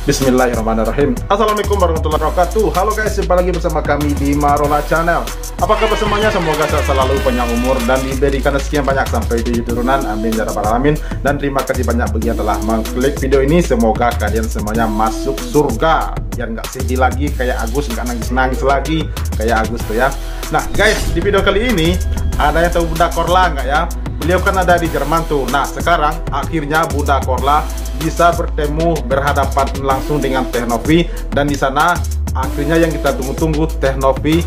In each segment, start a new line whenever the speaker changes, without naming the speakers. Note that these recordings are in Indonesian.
Bismillahirrahmanirrahim. Assalamualaikum warahmatullahi wabarakatuh. Halo guys, jumpa lagi bersama kami di Marola Channel. Apa kabar semuanya? Semoga sehat selalu, panjang umur, dan diberikan rezeki yang banyak sampai 7 turunan. Amin ya rabbal alamin. Dan terima kasih banyak bagi yang telah mengklik video ini. Semoga kalian semuanya masuk surga, biar nggak sedih lagi kayak Agus, nggak nangis-nangis lagi kayak Agus tuh ya. Nah guys, di video kali ini ada yang tahu Bunda Korla nggak ya? Beliau kan ada di Jerman tuh. Nah sekarang akhirnya Bunda Korla bisa bertemu berhadapan langsung dengan Teh Novi, dan di sana akhirnya yang kita tunggu-tunggu, Teh Novi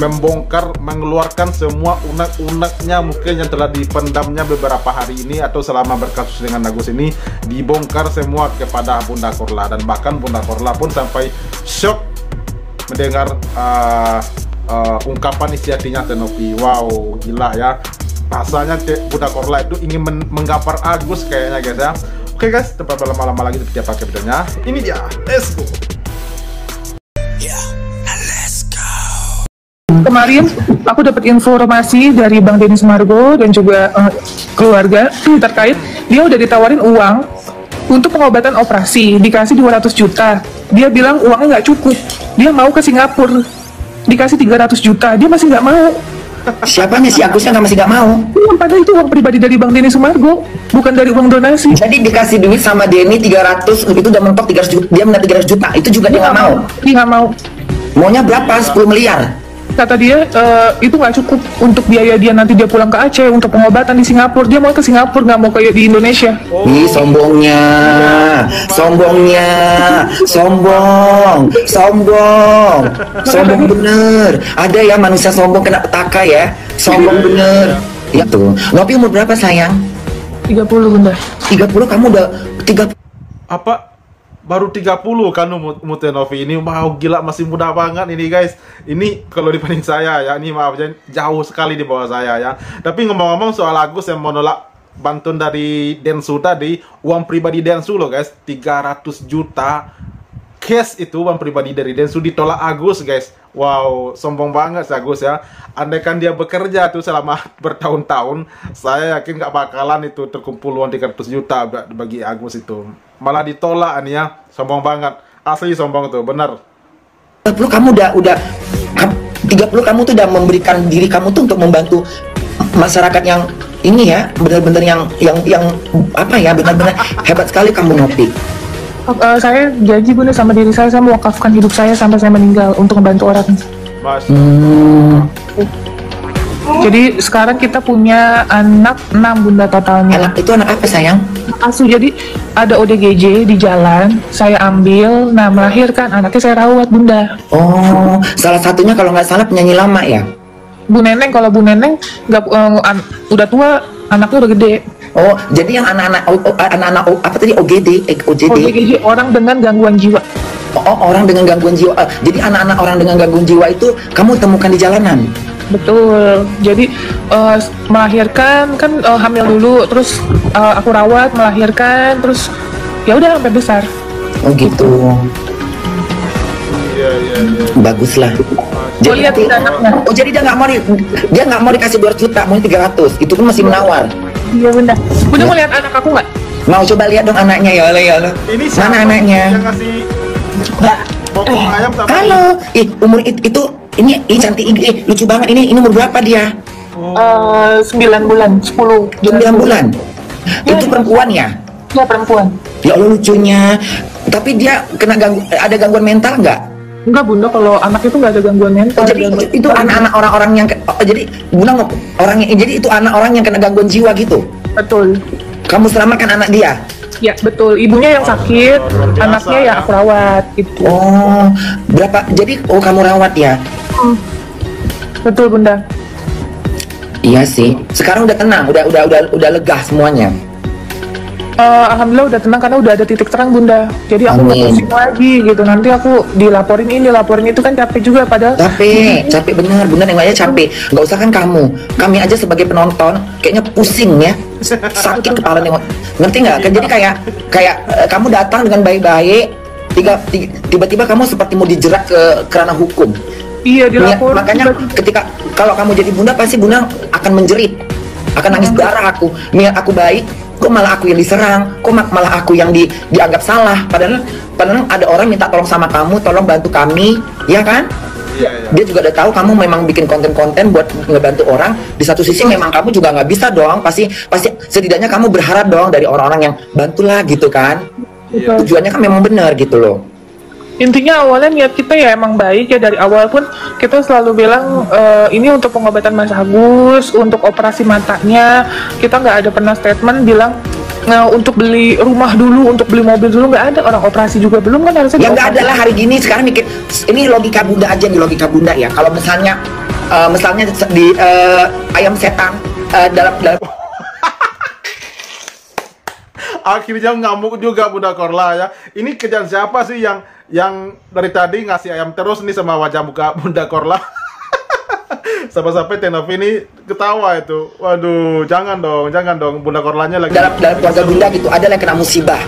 membongkar, mengeluarkan semua unek-uneknya mungkin yang telah dipendamnya beberapa hari ini atau selama berkasus dengan Agus ini, dibongkar semua kepada Bunda Korla. Dan bahkan Bunda Korla pun sampai shock mendengar ungkapan isi hatinya Teh Novi. Wow, gila ya, rasanya Bunda Korla itu ingin menggampar Agus kayaknya guys ya. Oke guys, tanpa berlama-lama lagi kita pakai videonya. Ini dia, let's go.
Kemarin aku dapat informasi dari Bang Denny Sumargo dan juga keluarga terkait dia udah ditawarin uang untuk pengobatan operasi, dikasih 200 juta. Dia bilang uangnya nggak cukup, dia mau ke Singapura, dikasih 300 juta, dia masih nggak mau.
Siapanya si Agusnya masih nggak mau?
Padahal itu uang pribadi dari Bang Denny Sumargo, bukan dari uang donasi.
Jadi dikasih duit sama Denny 300, itu udah mentok 300 juta, dia minta 300 juta, itu juga dia nggak mau.
Dia nggak mau.
Maunya berapa? 10 miliar.
Kata dia itu nggak cukup untuk biaya dia nanti dia pulang ke Aceh untuk pengobatan di Singapura. Dia mau ke Singapura, nggak mau kayak di Indonesia.
Ih, sombongnya, sombong bener. Ada ya manusia sombong kena petaka ya, sombong bener. Ya tuh, Novi umur berapa sayang?
30 bunda.
30, kamu udah 30.
Apa? Baru 30 kan Teh Novi ini. Wow, gila, masih muda banget ini guys. Ini kalau dibanding saya ya, ini maaf jauh sekali di bawah saya ya. Tapi ngomong-ngomong soal Agus yang menolak bantuan dari Densu tadi, uang pribadi Densu loh guys, 300 juta cash itu uang pribadi dari Densu ditolak Agus guys. Wow, sombong banget si Agus ya. Andaikan dia bekerja tuh selama bertahun-tahun, saya yakin nggak bakalan itu terkumpul uang 300 juta bagi Agus itu. Malah ditolak nih ya, sombong banget. Asli sombong tuh, bener.
30 kamu udah 30 kamu tuh udah memberikan diri kamu tuh untuk membantu masyarakat yang ini ya, benar-benar yang apa ya, benar-benar hebat sekali kamu Novi.
Saya janji bunda sama diri saya mewakafkan hidup saya sampai saya meninggal untuk membantu orang. Jadi sekarang kita punya anak 6 bunda totalnya.
Anak itu anak apa sayang?
Asuh. Jadi ada ODGJ di jalan, saya ambil, nah melahirkan, anaknya saya rawat bunda.
Oh, salah satunya kalau nggak salah penyanyi lama ya?
Bu Neneng, kalau Bu Neneng nggak udah tua, anaknya udah gede.
Oh, jadi yang anak-anak apa tadi, OGD,
orang dengan gangguan jiwa.
Oh, orang dengan gangguan jiwa. Jadi anak-anak orang dengan gangguan jiwa itu kamu temukan di jalanan?
Betul. Jadi melahirkan kan hamil dulu, terus aku rawat, melahirkan, terus ya udah sampai besar.
Oh gitu.
Iya.
Bagus lah. Jadi
lihat anaknya.
Oh, jadi dia nggak mau dikasih 200 juta, mau 300. Itu pun masih menawar.
Iya bunda. Bunda mau lihat anak aku nggak?
Mau coba lihat dong anaknya, ya Allah.
Ini
mana anaknya?
Yang ngasih bokong ayam sama
halo, umur itu ini cantik, lucu banget. Ini umur berapa dia?
9 bulan, 10.
9 bulan. Itu perempuan ya?
Ya perempuan.
Ya Allah lucunya. Tapi dia ada gangguan mental nggak?
Enggak bunda, kalau anak itu nggak ada gangguan mental.
Jadi itu anak-anak orang-orang yang jadi bunda jadi itu anak orang yang kena gangguan jiwa gitu.
Betul.
Kamu selamatkan anak dia?
Ya betul, ibunya yang sakit, anaknya yang aku rawat gitu.
Oh, berapa? Jadi kamu rawat ya?
Betul bunda.
Iya sih. Sekarang udah tenang, udah lega semuanya.
Alhamdulillah udah tenang karena udah ada titik terang bunda. Jadi aku nggak pusing lagi gitu. Nanti aku dilaporin itu kan capek juga padahal.
Capek bener yang lainnya capek. Nggak usah kan kamu, kami aja sebagai penonton kayaknya pusing ya, sakit kepala nih. Ngerti nggak? Jadi kayak kamu datang dengan baik-baik, tiba-tiba kamu seperti mau dijerat ke ranah hukum.
Iya dilaporin.
Makanya ketika kalau kamu jadi bunda pasti bunda akan menjerit, akan nangis darah aku. Niat aku baik, kok malah aku yang diserang, kok malah aku yang dianggap salah, padahal ada orang minta tolong sama kamu, tolong bantu kami, ya kan? Dia juga udah tahu kamu memang bikin konten-konten buat ngebantu orang. Di satu sisi memang kamu juga nggak bisa dong, pasti setidaknya kamu berharap dong dari orang-orang yang bantulah gitu kan. Tujuannya kan memang benar gitu loh.
Intinya awalnya niat kita ya emang baik ya, dari awal pun kita selalu bilang ini untuk pengobatan Mas Agus, untuk operasi matanya. Kita nggak ada pernah statement bilang untuk beli rumah dulu, untuk beli mobil dulu, nggak ada. Orang operasi juga belum kan, harusnya
ya nggak ada lah hari gini. Sekarang mikir, ini logika bunda aja nih, logika bunda ya. Kalau misalnya di ayam setan dalam
akhirnya ngamuk juga Bunda Korla ya. Ini kerjaan siapa sih yang dari tadi ngasih ayam terus nih sama wajah muka Bunda Korla? Sampai-sampai Tenovi ini ketawa itu. Waduh, jangan dong Bunda Korlanya lagi
dalam keluarga bunda gitu ada yang kena musibah.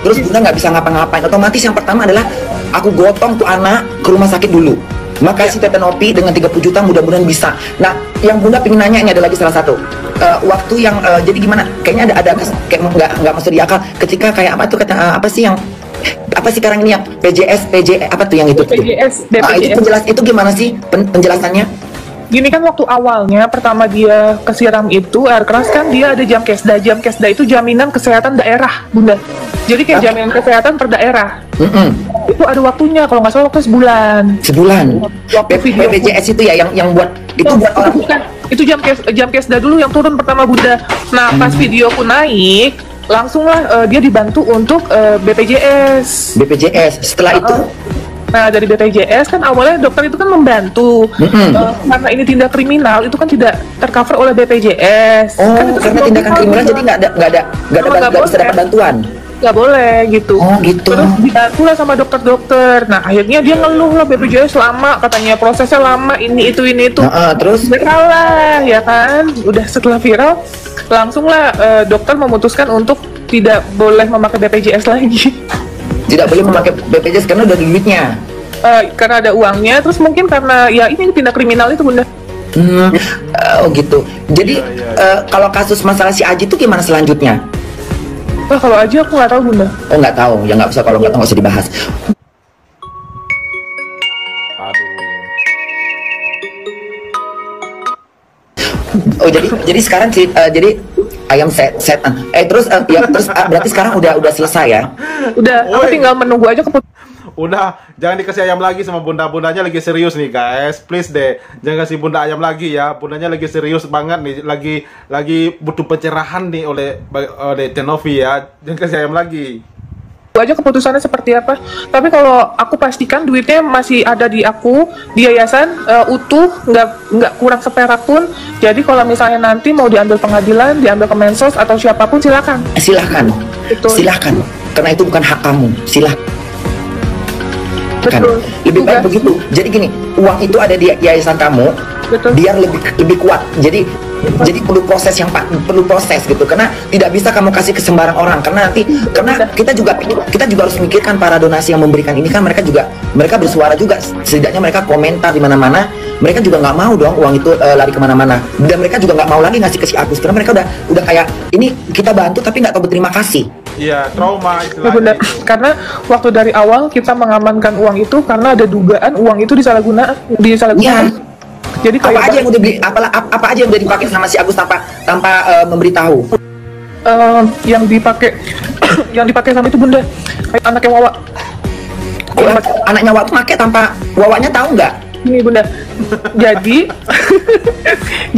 Terus bunda nggak bisa ngapa-ngapain. Otomatis yang pertama adalah aku gotong tuh anak ke rumah sakit dulu. Makasih Tete Novi dengan 30 juta mudah-mudahan bisa. Nah, yang bunda pengen nanya ini ada lagi salah satu. Waktu yang jadi gimana? Kayaknya ada kayak nggak masuk di akal. Ketika kayak apa tuh kata apa sih sekarang ini yang PJS apa tuh yang itu?
BPJS.
Itu gimana sih penjelasannya?
Gini kan, waktu awalnya pertama dia kesiram itu air keras kan, dia ada jam kesda. Jam kesda itu jaminan kesehatan daerah bunda. Jadi kayak jaminan kesehatan per daerah. Itu ada waktunya, kalau nggak salah waktu sebulan. Waktu video
BPJS itu ya yang buat itu buat orang.
Bukan. Itu jam kesda dulu yang turun pertama bunda. Nah pas videoku naik, langsunglah dia dibantu untuk BPJS. Setelah itu. Nah dari BPJS kan awalnya dokter itu kan membantu, karena ini tindak kriminal itu kan tidak tercover oleh BPJS.
Oh,
kan itu
karena tindakan kriminal jadi nggak bisa dapat bantuan.
Nggak boleh gitu.
Oh gitu.
Terus dibantu lah sama dokter-dokter. Nah akhirnya dia ngeluh lah, BPJS lama katanya, prosesnya lama, ini itu.
Terus
viral lah ya kan. Udah setelah viral langsung lah dokter memutuskan untuk tidak boleh memakai BPJS lagi.
Tidak boleh memakai BPJS karena udah ada duitnya.
Karena ada uangnya, terus mungkin karena ya ini tindak kriminal itu bunda.
Oh gitu. Jadi kalau kasus masalah si Aji itu gimana selanjutnya?
Wah kalau Aji aku nggak tahu bunda.
Oh nggak tahu, ya nggak usah, kalau nggak tahu nggak usah dibahas. Oh jadi sekarang jadi ayam setan. Berarti sekarang udah selesai ya?
Udah, aku tinggal menunggu aja
Udah, jangan dikasih ayam lagi sama bunda-bundanya, lagi serius nih guys. Please deh, jangan kasih bunda ayam lagi ya. Bundanya lagi serius banget nih, lagi butuh pencerahan nih oleh Tenovi ya. Jangan kasih ayam lagi.
aja keputusannya seperti apa. Tapi kalau aku pastikan duitnya masih ada di aku di yayasan, utuh, nggak kurang seperak pun. Jadi kalau misalnya nanti mau diambil pengadilan, diambil Kemensos atau siapapun, silakan.
Silakan. Karena itu bukan hak kamu. Silakan.
Betul.
Lebih baik begitu. Jadi gini, uang itu ada di yayasan kamu. Betul. Biar lebih kuat. Jadi perlu proses gitu, karena tidak bisa kamu kasih ke sembarang orang, karena kita juga harus memikirkan para donasi yang memberikan ini kan, mereka bersuara juga, setidaknya mereka komentar di mana-mana, mereka juga nggak mau dong uang itu lari kemana-mana, dan mereka juga nggak mau lagi ngasih ke si Agus, karena mereka udah kayak ini kita bantu tapi nggak tahu berterima kasih.
Iya, trauma
istilahnya. Benar, karena waktu dari awal kita mengamankan uang itu karena ada dugaan uang itu disalahgunakan.
Ya.
Jadi
apa aja yang udah beli, apa aja yang udah dipakai sama si Agus tanpa memberitahu?
Yang dipakai sama itu bunda, kayak anaknya Wawa.
Anaknya Wawa tuh pakai tanpa Wawanya tahu nggak?
Ini bunda.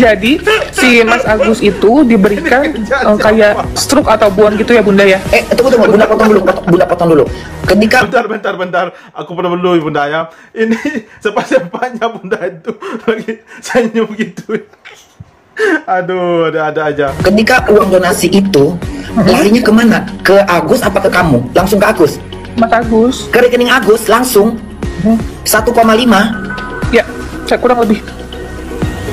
Jadi si Mas Agus itu diberikan kayak stroke atau buan gitu ya bunda ya?
Tunggu, bunda potong dulu. Ketika
bentar, aku potong dulu bunda ya. Ini sepanjangnya bunda itu lagi senyum gitu. Aduh, ada aja.
Ketika uang donasi itu larinya kemana? Ke Agus apa ke kamu? Langsung ke Agus?
Mas Agus.
Ke rekening Agus langsung 1,5.
Ya, saya kurang lebih.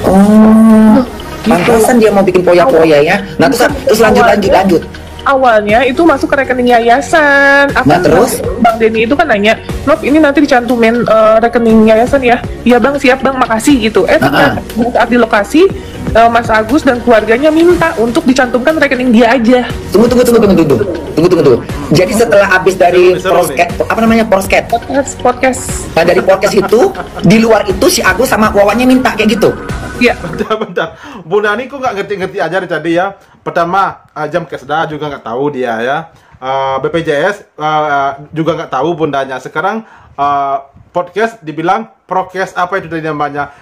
Oh, pantasan dia mau bikin poya-poya ya. Nah terus lanjut.
Awalnya itu masuk ke rekening yayasan.
Nah terus
Bang Denny itu kan nanya, Nov ini nanti dicantumin rekening yayasan ya? Iya bang, siap bang, makasih gitu. Saat di lokasi Mas Agus dan keluarganya minta untuk dicantumkan rekening dia aja.
Tunggu. Jadi setelah habis dari prosket, apa namanya prosket?
Podcast.
Nah dari podcast itu, di luar itu si Agus sama Wawannya minta kayak gitu.
Iya.
Bentar. Bu Nani kok nggak ngerti-ngerti aja dari tadi ya. Pertama, jam kesda juga nggak tahu dia ya. BPJS juga nggak tahu bundanya. Sekarang podcast dibilang prokes apa itu tadi namanya.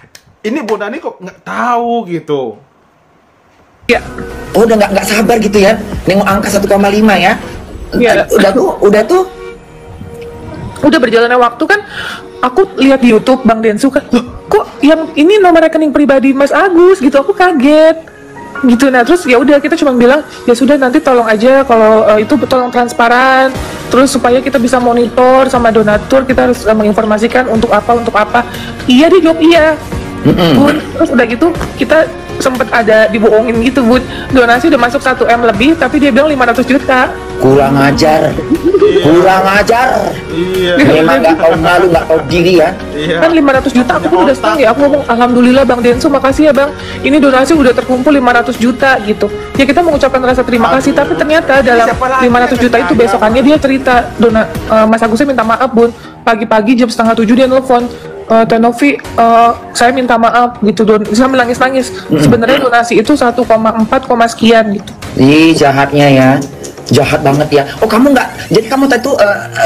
Ini Bu Nani kok nggak tahu gitu.
Iya.
Oh udah nggak sabar gitu ya, nengok angka 1,5 ya.
Iya.
Udah tuh.
Udah berjalannya waktu kan, aku lihat di YouTube Bang Densu kan, loh, kok yang ini nomor rekening pribadi Mas Agus gitu, aku kaget gitu. Nah terus ya udah kita cuma bilang ya sudah nanti tolong aja kalau itu tolong transparan, terus supaya kita bisa monitor sama donatur, kita harus menginformasikan untuk apa. Iya dia jawab iya. Bun, terus udah gitu kita sempet ada dibohongin gitu Bun, donasi udah masuk 1M lebih tapi dia bilang 500 juta.
Kurang ajar.
Iya.
Memang nggak tahu malu, nggak tahu diri ya.
Iya.
Kan 500 juta aku pun udah senang ya, aku ngomong alhamdulillah Bang Densu, makasih ya Bang, ini donasi udah terkumpul 500 juta gitu ya. Kita mengucapkan rasa terima kasih, tapi ternyata dalam 500 juta itu besokannya dia cerita Mas Agusnya minta maaf Bun, pagi-pagi jam 6:30 dia nelfon, Teh Novi, saya minta maaf gitu, bisa menangis-nangis. Sebenarnya donasi itu 1,4, sekian gitu.
Ih jahatnya ya, jahat banget ya. Oh kamu nggak, jadi kamu tadi tuh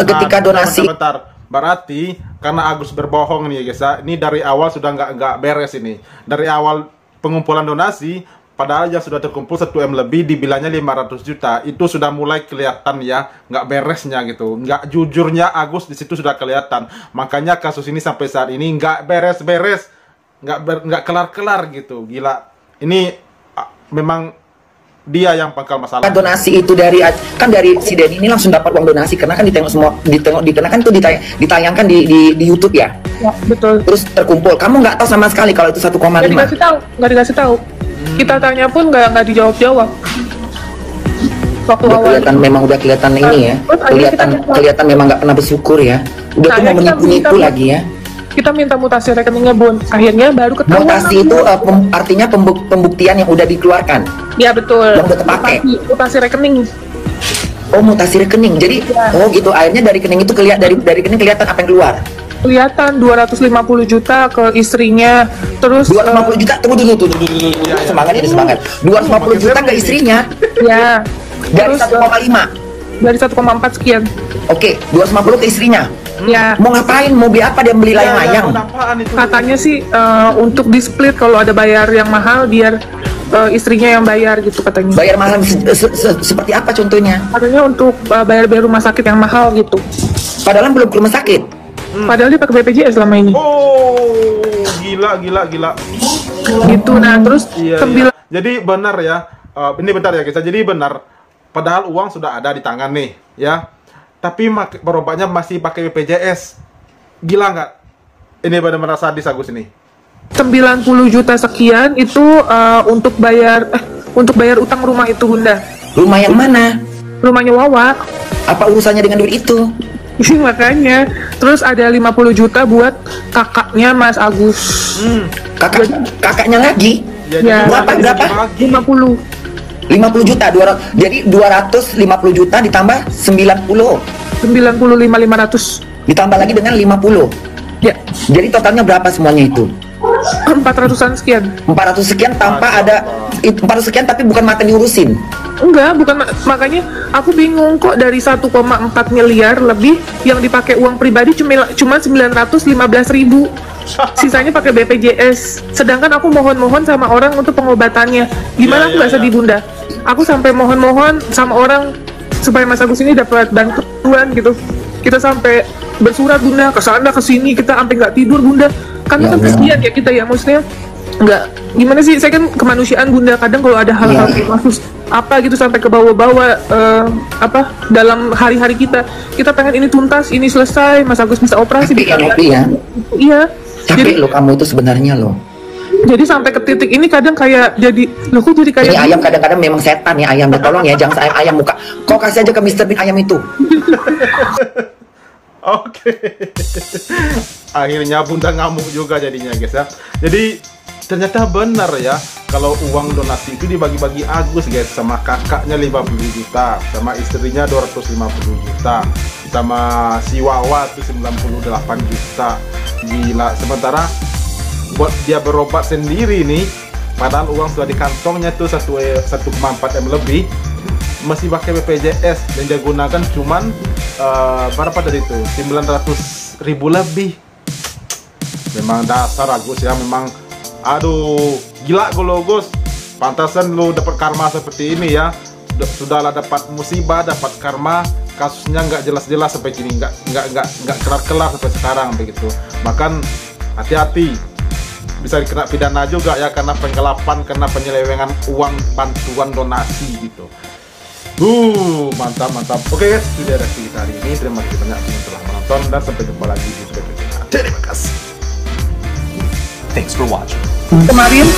ketika donasi.
Bentar. Berarti karena Agus berbohong nih guys ya. Ini dari awal sudah nggak beres ini. Dari awal pengumpulan donasi, padahal yang sudah terkumpul 1M lebih dibilangnya 500 juta. Itu sudah mulai kelihatan ya, nggak beresnya gitu. Nggak jujurnya Agus di situ sudah kelihatan. Makanya kasus ini sampai saat ini nggak beres-beres, nggak kelar-kelar gitu. Gila. Ini memang dia yang pangkal masalah.
Donasi itu dari si Denny ini langsung dapat uang donasi karena kan karena kan itu ditayangkan di YouTube ya.
Ya betul.
Terus terkumpul. Kamu nggak tahu sama sekali kalau itu 1,5.
Nggak dikasih tahu. Kita tanya pun nggak dijawab. Waktu
Udah
awal
kelihatan memang udah kelihatan ini ya. Kelihatan memang nggak pernah bersyukur ya. Udah tuh mau menipu lagi ya.
Kita minta mutasi rekeningnya Bun, akhirnya baru ketahuan.
Mutasi itu artinya pembuktian yang udah dikeluarkan.
Ya betul.
Yang udah terpakai.
Mutasi rekening.
Oh mutasi rekening. Jadi oh gitu, akhirnya dari rekening itu dari rekening kelihatan apa yang keluar.
Kelihatan 250 juta ke istrinya, terus
250 juta. Tunggu. Semangat ini semangat. 250 juta ke istrinya.
Ya.
Dari
Terus,
1,5.
Dari 1,4 sekian.
Oke, 250 ke istrinya.
Ya.
Mau ngapain? Mau beli apa? Dia beli layang-layang.
Katanya sih untuk di split kalau ada bayar yang mahal biar istrinya yang bayar gitu katanya.
Bayar mahal seperti apa contohnya?
Katanya untuk bayar rumah sakit yang mahal gitu.
Padahal belum ke rumah sakit.
Padahal dia pakai BPJS selama ini.
Oh, gila.
Gitu. Nah, terus
Iya. Jadi benar ya. Ini bentar ya guys. Jadi benar. Padahal uang sudah ada di tangan nih, ya. Tapi berobatnya masih pakai BPJS. Gila nggak? Ini benar-benar sadis Agus ini.
90 juta sekian itu untuk bayar utang rumah itu Bunda.
Rumah yang mana?
Rumahnya Wawa.
Apa urusannya dengan duit itu?
Makanya. Terus ada 50 juta buat kakaknya Mas Agus.
Kakaknya lagi?
Ya.
Berapa?
50
juta. Jadi 250 juta ditambah
95.500
ditambah lagi dengan 50.
ya.
Jadi totalnya berapa semuanya itu?
400-an sekian.
400 sekian tanpa ada 400 sekian tapi bukan mata diurusin.
Enggak, bukan, makanya aku bingung kok dari 1,4 miliar lebih yang dipakai uang pribadi cuma 915.000. Sisanya pakai BPJS. Sedangkan aku mohon-mohon sama orang untuk pengobatannya. Gimana aku nggak sedih Bunda? Aku sampai mohon-mohon sama orang supaya Mas Agus ini dapat bantuan gitu. Kita sampai bersurat Bunda, ke sana ke sini, kita sampai nggak tidur Bunda. Karena kan kesian ya kita ya, maksudnya nggak gimana sih, saya kan kemanusiaan Bunda, kadang kalau ada hal-hal kasus apa gitu sampai ke bawah-bawah dalam hari-hari kita pengen ini tuntas, ini selesai, Mas Agus bisa operasi.
Tapi ya.
Iya.
Capek lo kamu itu sebenarnya lo.
Jadi sampai ke titik ini kadang kayak jadi, loh kok jadi kayak
ini ayam kadang-kadang memang setan ya ayam. Tolong ya jangan ayam muka. Kau kasih aja ke Mr. Bean ayam itu.
Oke. Akhirnya Bunda ngamuk juga jadinya guys ya. Jadi ternyata benar ya, kalau uang donasi itu dibagi-bagi Agus guys, sama kakaknya 50 juta, sama istrinya 250 juta, sama si Wawa itu 98 juta. Gila, sementara buat dia berobat sendiri nih, padahal uang sudah di kantongnya tuh 1,4 M lebih, masih pakai BPJS dan dia gunakan cuman berapa tadi itu 900.000 lebih. Memang dasar Agus ya, memang aduh gila lo Gus, pantasan lo dapat karma seperti ini ya. Sudahlah dapat musibah, dapat karma, kasusnya nggak jelas-jelas sampai gini, nggak kelar-kelar sampai sekarang begitu. Bahkan hati-hati, bisa dikena pidana juga ya, karena penggelapan, karena penyelewengan uang bantuan donasi gitu. Mantap. Oke guys, itu dia reaksi kita hari ini. Terima kasih banyak yang telah menonton dan sampai jumpa lagi di video berikutnya. Terima kasih.
Thanks for watching.
Kemarin